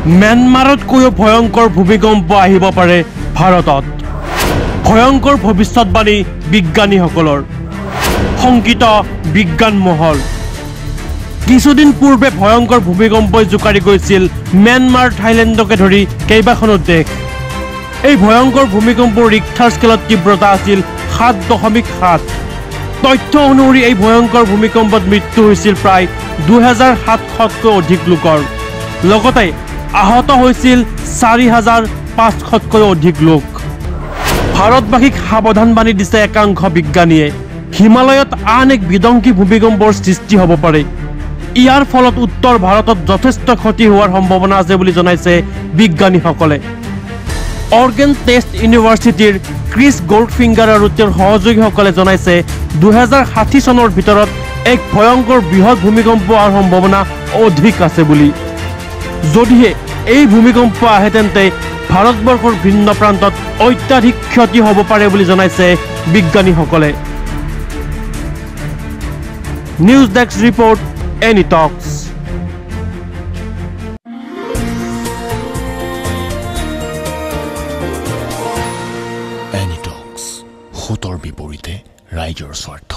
म्यानमारতকৈও ভয়ংকৰ ভূমিকম্প আহিব পাৰে ভাৰতত ভয়ংকৰ ভৱিষ্যতবাণী বিজ্ঞানীসকলৰ সংকিত বিজ্ঞান মহল কিছুদিন পূৰ্বে ভয়ংকৰ ভূমিকম্পই জোকাৰি গৈছিল म्याনমাৰ থাইলেণ্ডকে ধৰি কেইবাখনো দেশ এই ভয়ংকৰ ভূমিকম্পৰ ৰিক্টাৰ স্কেলত তীব্ৰতা আছিল 7.7 তথ্য অনুসৰি এই ভয়ংকৰ ভূমিকম্পত মৃত্যু হৈছিল প্ৰায় 2700তকৈ অধিক লোকৰ লগতে আহত হৈছিল 4500তকৈ অধিক লোক ভাৰতবাসীক সাৱধানবাণী দিছে একাংশ বিজ্ঞানীয়ে হিমালয়ত আন এক বিধ্বংসী ভূমিকম্পৰ সৃষ্টি হ'ব পাৰে ইয়াৰ ফলত উত্তৰ ভাৰতত যথেষ্ট ক্ষতি হোৱাৰ সম্ভাৱনা আছে বুলি জনাইছে বিজ্ঞানীসকলে অৰ্গেন টেষ্ট ইউনিভাৰ্চিটিৰ ক্ৰিছ গোল্ডফিংগাৰ আৰু তেওঁৰ সহযোগীসকলে জনাইছে 2060 চনৰ ভিতৰত এক ভয়ংকৰ বৃহৎ ভূমিকম্প হোৱাৰ সম্ভাৱনা অধিক আছে বুলি যদিহে এই ভূমিকম্প আহে তেন্তে ভাৰতবৰ্ষৰ ভিন্ন প্ৰান্তত অত্যাধিক ক্ষতি হ'ব পাৰে বুলি জনাইছে বিজ্ঞানীসকলে নিউজ ডেস্ক ৰিপৰ্ট এনি টক্স এনি টক্স সতৰ বিপৰীতে ৰাইজৰ স্বাৰ্থ